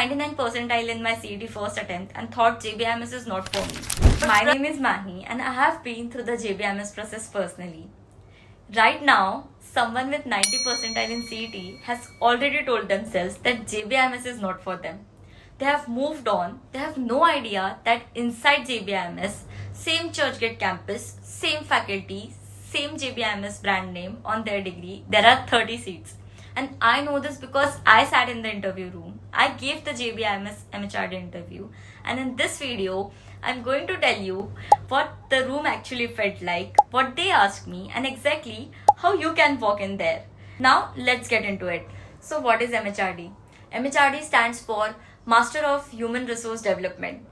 99 percentile in my CET first attempt and thought JBIMS is not for me. My name is Mahi and I have been through the JBIMS process personally. Right now, someone with 90 percentile in CET has already told themselves that JBIMS is not for them. They have moved on. They have no idea that inside JBIMS, same Churchgate campus, same faculty, same JBIMS brand name on their degree, there are 30 seats. And I know this because I sat in the interview room. I gave the JBIMS MHRD interview. And in this video, I'm going to tell you what the room actually felt like, what they asked me, and exactly how you can walk in there. Now, let's get into it. So, what is MHRD? MHRD stands for Master of Human Resource Development.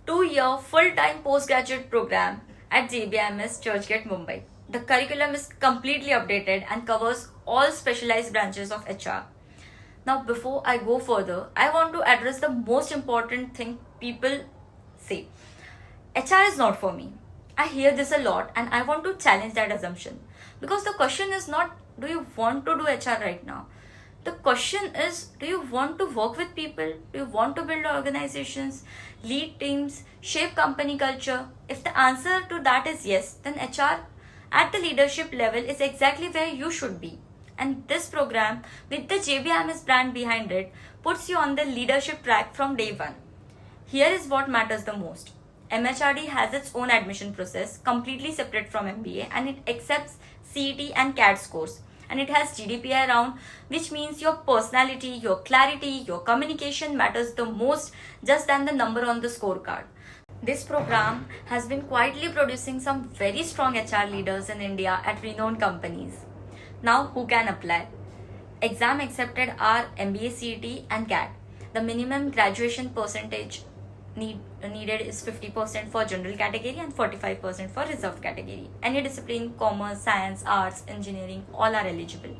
2-year full-time postgraduate program at JBIMS Churchgate, Mumbai. The curriculum is completely updated and covers all specialized branches of HR. Now, before I go further, I want to address the most important thing people say. HR is not for me. I hear this a lot and I want to challenge that assumption. Because the question is not, do you want to do HR right now? The question is, do you want to work with people? Do you want to build organizations, lead teams, shape company culture? If the answer to that is yes, then HR at the leadership level is exactly where you should be. And this program, with the JBIMS brand behind it, puts you on the leadership track from day one. Here is what matters the most. MHRD has its own admission process, completely separate from MBA, and it accepts CET and CAT scores. And it has GDPI round, which means your personality, your clarity, your communication matters the most just than the number on the scorecard. This program has been quietly producing some very strong HR leaders in India at renowned companies. Now, who can apply? Exam accepted are MBA, CET and CAT. The minimum graduation percentage needed is 50% for general category and 45% for reserved category. Any discipline, commerce, science, arts, engineering, all are eligible.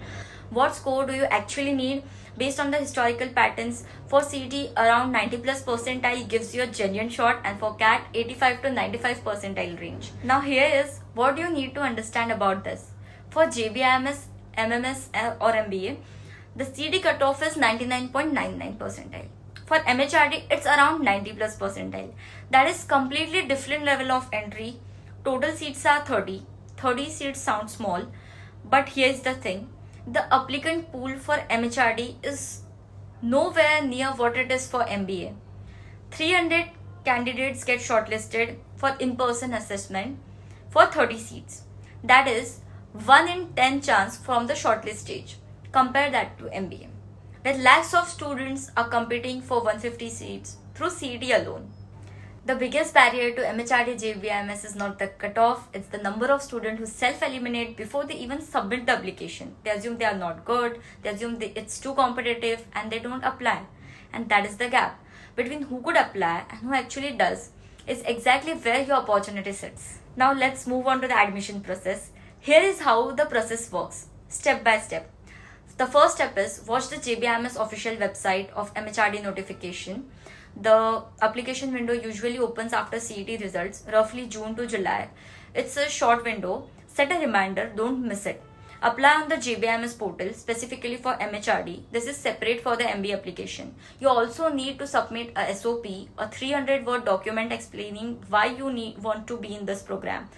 What score do you actually need? Based on the historical patterns, for CET around 90 plus percentile gives you a genuine shot, and for CAT 85 to 95 percentile range. Now here is what you need to understand about this. For JBIMS, MMS or MBA, the CET cutoff is 99.99 percentile. For MHRD, it's around 90 plus percentile. That is completely different level of entry. Total seats are 30. 30 seats sound small, but here's the thing. The applicant pool for MHRD is nowhere near what it is for MBA. 300 candidates get shortlisted for in-person assessment for 30 seats. That is 1 in 10 chance from the shortlist stage. Compare that to MBA, where lakhs of students are competing for 150 seats through CET alone. The biggest barrier to MHRD JBIMS is not the cutoff, it's the number of students who self-eliminate before they even submit the application. They assume they are not good, they assume it's too competitive and they don't apply. And that is the gap between who could apply and who actually does, is exactly where your opportunity sits. Now let's move on to the admission process. Here is how the process works, step by step. The first step is watch the JBIMS official website of MHRD notification. The application window usually opens after CET results, roughly June to July. It's a short window. Set a reminder, don't miss it. Apply on the JBIMS portal specifically for MHRD. This is separate for the MBA application. You also need to submit a SOP, a 300-word document explaining why you want to be in this program.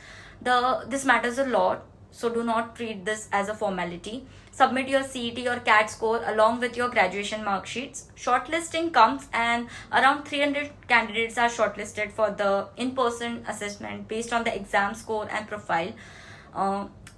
This matters a lot. So do not treat this as a formality. Submit your CET or CAT score along with your graduation mark sheets. Shortlisting comes and around 300 candidates are shortlisted for the in-person assessment based on the exam score and profile.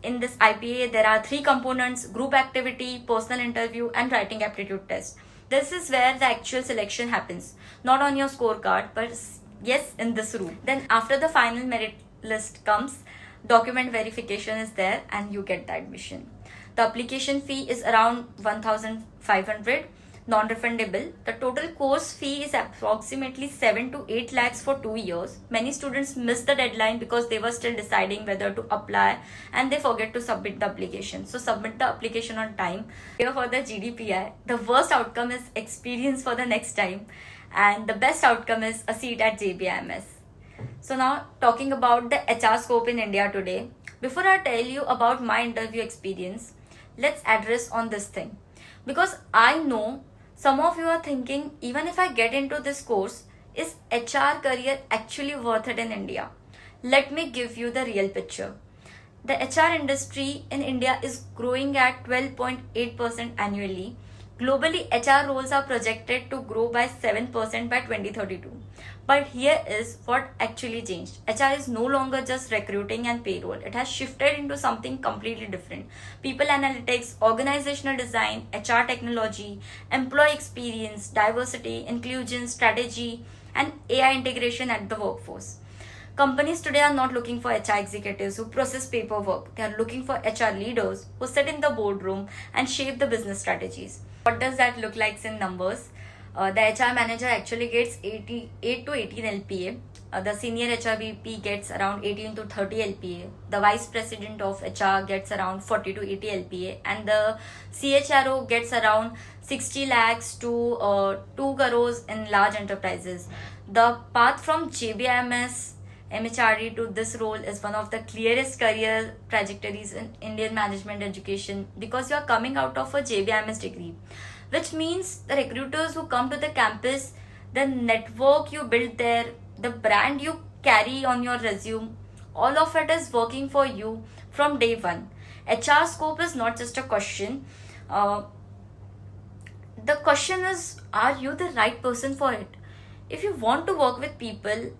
In this IPA, there are 3 components: group activity, personal interview and writing aptitude test. This is where the actual selection happens. Not on your scorecard, but yes, in this room. Then after the final merit list comes, document verification is there and you get the admission. The application fee is around 1,500, non-refundable. The total course fee is approximately 7 to 8 lakhs for 2 years. Many students miss the deadline because they were still deciding whether to apply and they forget to submit the application. So submit the application on time. Here for the GDPI, the worst outcome is experience for the next time and the best outcome is a seat at JBIMS. So now talking about the HR scope in India today, before I tell you about my interview experience, let's address on this thing. Because I know Some of you are thinking, even if I get into this course, is HR career actually worth it in India? Let me give you the real picture. The HR industry in India is growing at 12.8% annually. Globally, HR roles are projected to grow by 7% by 2032. But here is what actually changed. HR is no longer just recruiting and payroll. It has shifted into something completely different. People analytics, organizational design, HR technology, employee experience, diversity, inclusion, strategy, and AI integration at the workforce. Companies today are not looking for HR executives who process paperwork. They are looking for HR leaders who sit in the boardroom and shape the business strategies. What does that look like in numbers? The HR manager actually gets 8 to 18 LPA. The senior HR VP gets around 18 to 30 LPA. The vice president of HR gets around 40 to 80 LPA. And the CHRO gets around 60 lakhs to 2 crores in large enterprises. The path from JBMS MHRD to this role is one of the clearest career trajectories in Indian management education because you are coming out of a JBMS degree, which means the recruiters who come to the campus, the network you build there, the brand you carry on your resume, all of it is working for you from day one. HR scope is not just a question. The question is, are you the right person for it? If you want to work with people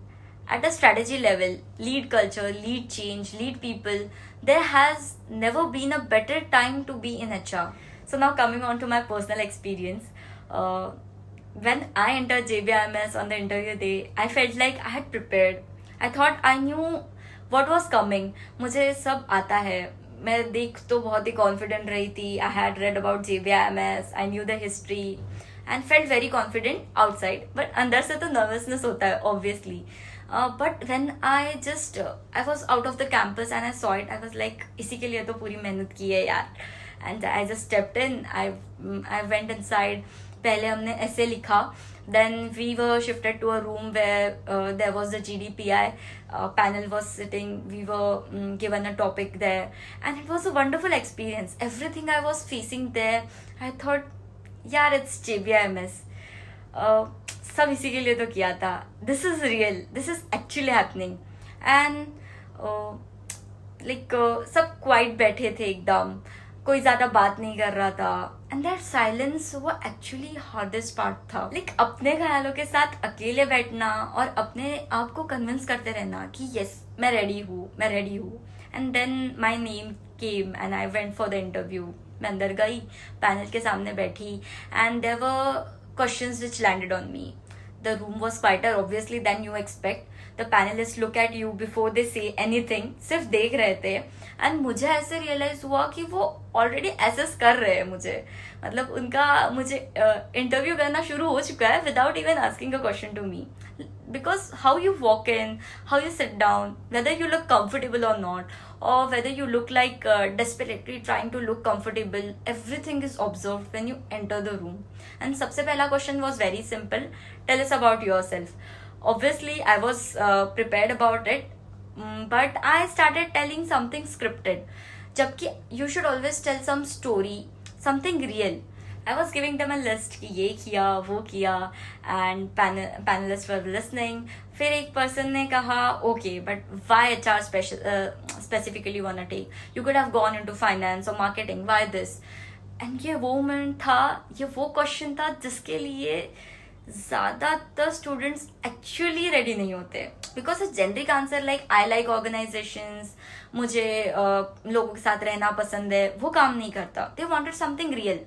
at a strategy level, lead culture, lead change, lead people, there has never been a better time to be in HR. So now coming on to my personal experience, when I entered JBIMS on the interview day, I felt like I had prepared. I thought I knew what was coming. मुझे सब आता है. मैं देख तो बहुत ही confident रही थी. I had read about JBIMS. I knew the history and felt very confident outside. But अंदर से तो nervousness होता है, obviously. But when I was out of the campus and I saw it, I was like, इसी के लिए तो पूरी मेहनत की है यार. And I just stepped in. I went inside. पहले हमने ऐसे लिखा. Then we were shifted to a room where there was the GDPI panel was sitting. We were given a topic there, and it was a wonderful experience. Everything I was facing there, I thought, यार, it's JBIMS. सब इसी के लिए तो किया था. This is real. This is actually happening. And सब quite बैठे थे एकदम. कोई ज्यादा बात नहीं कर रहा था. एंड दैट साइलेंस वो एक्चुअली हार्डेस्ट पार्ट था. अपने ख्यालों के साथ अकेले बैठना और अपने आप को कन्विंस करते रहना कि यस, मैं रेडी हूँ. And then my name came and I went for the interview. मैं अंदर गई, पैनल के सामने बैठी, and there were questions which landed on me. The room was quieter obviously than you expect. The panelists look at you before they say anything. सिर्फ देख रहे थे. एंड मुझे ऐसे रियलाइज हुआ कि वो ऑलरेडी एसेस कर रहे हैं मुझे. मतलब उनका मुझे इंटरव्यू करना शुरू हो चुका है without even asking a question to me. Because how you walk in, how you sit down, whether you look comfortable or not, or whether you look like desperately trying to look comfortable, everything is observed when you enter the room. And सबसे पहला question was very simple. Tell us about yourself. Obviously, I was prepared about it, but I started telling something scripted. जबकि you should always tell some story, something real. I was giving them a list कि ये किया, वो किया, and panelists were listening. फिर एक person ने कहा, okay, but why HR specifically wanna take? You could have gone into finance or marketing. Why this? And ये वो moment था, ये वो question था जिसके लिए ज़्यादातर स्टूडेंट्स एक्चुअली रेडी नहीं होते. Because a generic answer like I like organisations, मुझे लोगों के साथ रहना पसंद है, वो काम नहीं करता. They wanted something real,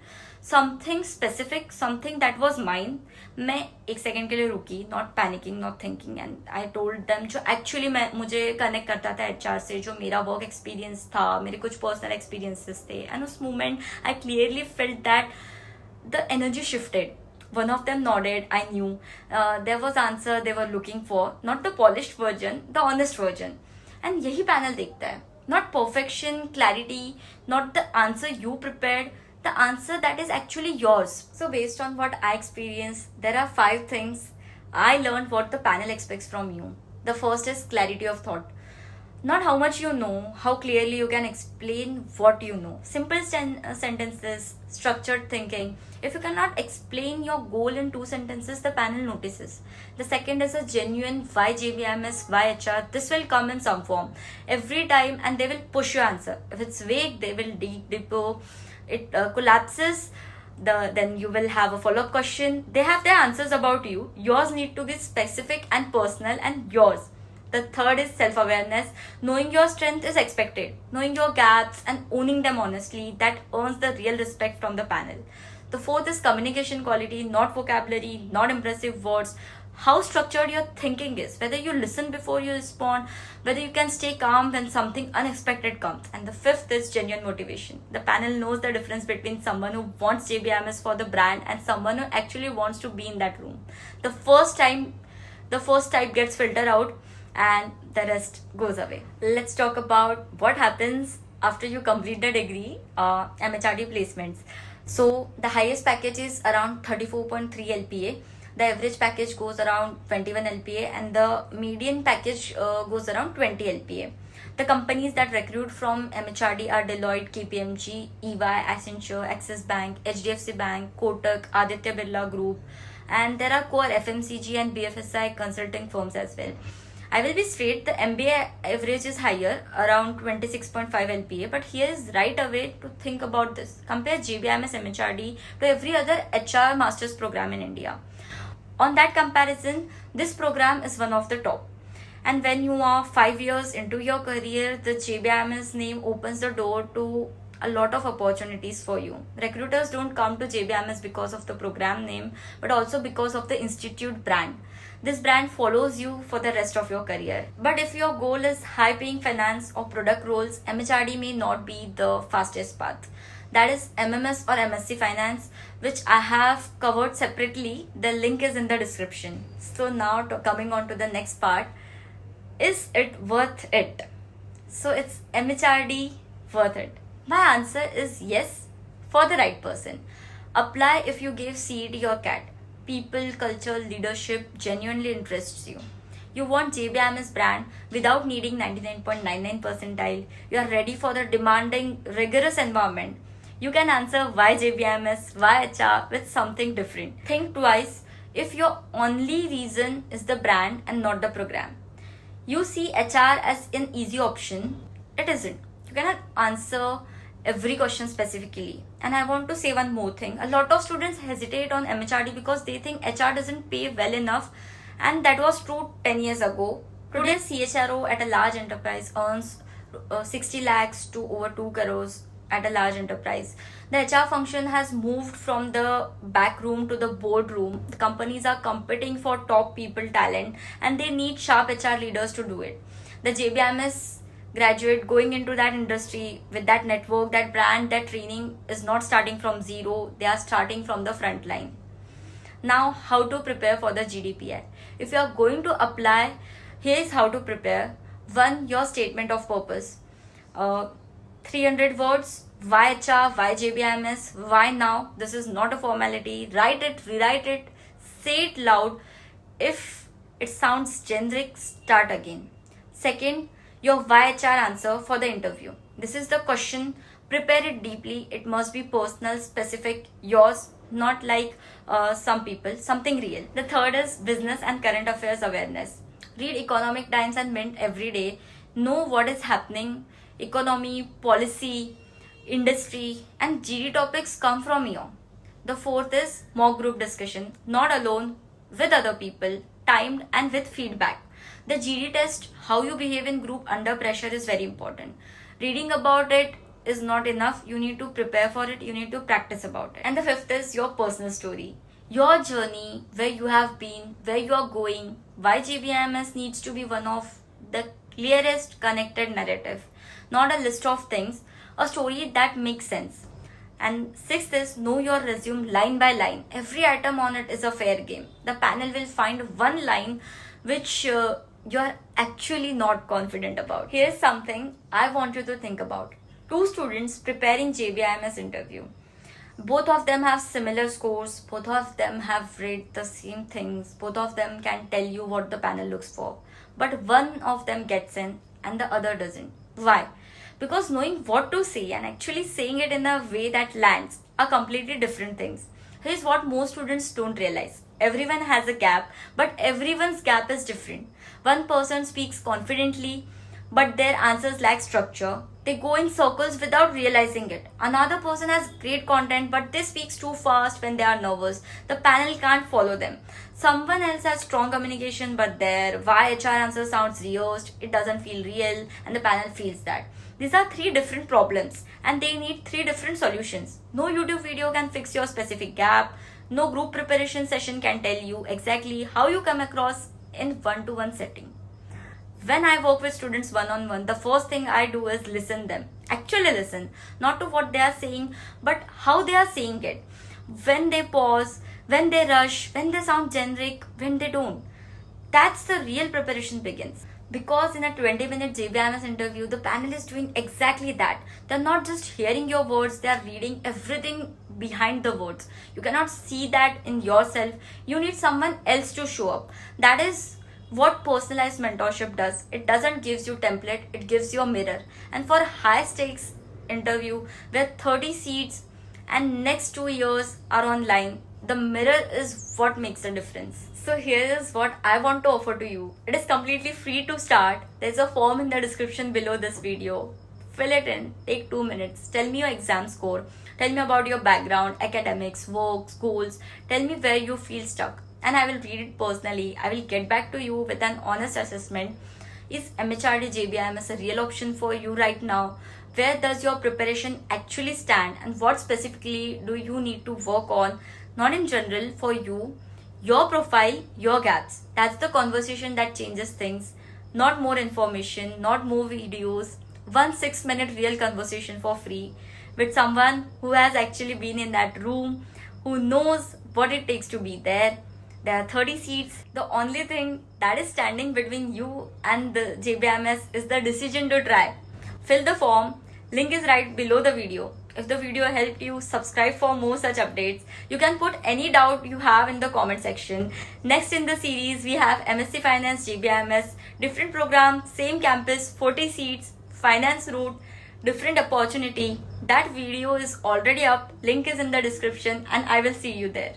something specific, something that was mine. मैं एक सेकेंड के लिए रुकी, not panicking, not thinking, and I told them जो एक्चुअली मुझे कनेक्ट करता था एचआर से, जो मेरा वर्क एक्सपीरियंस था, मेरे कुछ पर्सनल एक्सपीरियंसेस थे. एंड उस moment I clearly felt that the energy shifted. One of them nodded. I knew there was answer they were looking for, not the polished version, the honest version. And यही panel देखता है. Not perfection, clarity, not the answer you prepared, the answer that is actually yours. So based on what I experienced, there are 5 things I learned what the panel expects from you. The first is clarity of thought. Not how much you know, how clearly you can explain what you know. Simple sentences, structured thinking. If you cannot explain your goal in 2 sentences, the panel notices. The second is a genuine why JBMS, why HR. This will come in some form every time, and they will push your answer. If it's vague, they will dig deeper. It collapses. Then you will have a follow-up question. They have their answers about you. Yours need to be specific and personal and yours. The third is self-awareness. Knowing your strength is expected. Knowing your gaps and owning them honestly, that earns the real respect from the panel. The fourth is communication quality, not vocabulary, not impressive words. How structured your thinking is, whether you listen before you respond, whether you can stay calm when something unexpected comes. And the fifth is genuine motivation. The panel knows the difference between someone who wants JBMS for the brand and someone who actually wants to be in that room. The first type gets filtered out and the rest goes away. Let's talk about what happens after you complete the degree, MHRD placements. So the highest package is around 34.3 LPA. The average package goes around 21 LPA and the median package goes around 20 LPA. The companies that recruit from MHRD are Deloitte, KPMG, EY, Accenture, Axis Bank, HDFC Bank, Kotak, Aditya Birla Group, and there are core FMCG and BFSI consulting firms as well. I will be straight, the MBA average is higher, around 26.5 LPA, but here is right away to think about this. Compare JBMS MHRD to every other HR master's program in India. On that comparison, this program is one of the top. And when you are 5 years into your career, the JBMS name opens the door to a lot of opportunities for you. Recruiters don't come to JBMS because of the program name, but also because of the institute brand. This brand follows you for the rest of your career. But if your goal is high paying finance or product roles, MHRD may not be the fastest path. That is MMS or MSc Finance, which I have covered separately. The link is in the description. So now coming on to the next part, is it worth it? So it's MHRD worth it? My answer is yes, for the right person. Apply if you gave CET or CAT. People, culture, leadership genuinely interests you. You want JBMS brand without needing 99.99 percentile. You are ready for the demanding, rigorous environment. You can answer why JBMS, why HR with something different. Think twice if your only reason is the brand and not the program. You see HR as an easy option. It isn't. You cannot answer every question specifically. And I want to say one more thing. A lot of students hesitate on MHRD because they think HR doesn't pay well enough, and that was true 10 years ago. Today, CHRO at a large enterprise earns 60 lakhs to over 2 crores at a large enterprise. The HR function has moved from the back room to the boardroom. The companies are competing for top people talent and they need sharp HR leaders to do it. The JBMS graduate going into that industry with that network, that brand, that training is not starting from zero. They are starting from the front line. Now, how to prepare for the GDPR? If you are going to apply, here is how to prepare. One, your statement of purpose. 300 words. Why HR? Why JBMS? Why now? This is not a formality. Write it, rewrite it, say it loud. If it sounds generic, start again. Second, your why HR answer for the interview. This is the question. Prepare it deeply. It must be personal, specific, yours, not like some people, something real. The third is business and current affairs awareness. Read Economic Times and Mint every day. Know what is happening. Economy, policy, industry, and GD topics come from here. The fourth is mock group discussion. Not alone, with other people, timed and with feedback. The GD test, how you behave in group under pressure, is very important. Reading about it is not enough. You need to prepare for it. You need to practice about it. And the fifth is your personal story. Your journey, where you have been, where you are going, why JBMS needs to be one of the clearest connected narrative. Not a list of things, a story that makes sense. And sixth is know your resume line by line. Every item on it is a fair game. The panel will find one line which you're actually not confident about. Here's something I want you to think about. Two students preparing JBIMS interview. Both of them have similar scores. Both of them have read the same things. Both of them can tell you what the panel looks for. But one of them gets in and the other doesn't. Why? Because knowing what to say and actually saying it in a way that lands are completely different things. Here's what most students don't realize. Everyone has a gap, but everyone's gap is different. One person speaks confidently, but their answers lack structure. They go in circles without realizing it. Another person has great content, but they speak too fast when they are nervous. The panel can't follow them. Someone else has strong communication, but their why HR answer sounds rehearsed, it doesn't feel real, and the panel feels that. These are three different problems, and they need three different solutions. No YouTube video can fix your specific gap. No group preparation session can tell you exactly how you come across in one-to-one setting. When I work with students one-on-one, the first thing I do is listen them. Actually listen, not to what they are saying, but how they are saying it. When they pause, when they rush, when they sound generic, when they don't. That's the real preparation begins. Because in a 20-minute JBMS interview, the panel is doing exactly that. They're not just hearing your words, they are reading everything behind the words. You cannot see that in yourself. You need someone else to show up. That is what personalized mentorship does. It doesn't gives you template, it gives you a mirror. And for high stakes interview where 30 seats and next 2 years are online, the mirror is what makes the difference. So here is what I want to offer to you. It is completely free to start. There's a form in the description below this video. Fill it in, take 2 minutes. Tell me your exam score. Tell me about your background, academics, work, schools. Tell me where you feel stuck. And I will read it personally. I will get back to you with an honest assessment. Is MHRD JBMS a real option for you right now? Where does your preparation actually stand? And what specifically do you need to work on? Not in general, for you, your profile, your gaps. That's the conversation that changes things. Not more information, not more videos. 1 6-minute real conversation for free with someone who has actually been in that room, who knows what it takes to be there. There are 30 seats. The only thing that is standing between you and the JBMS is the decision to try. Fill the form. Link is right below the video. If the video helped you, subscribe for more such updates. You can put any doubt you have in the comment section. Next in the series, we have MSc Finance JBMS, different program, same campus, 40 seats, finance route, different opportunity. That video is already up. Link is in the description and I will see you there.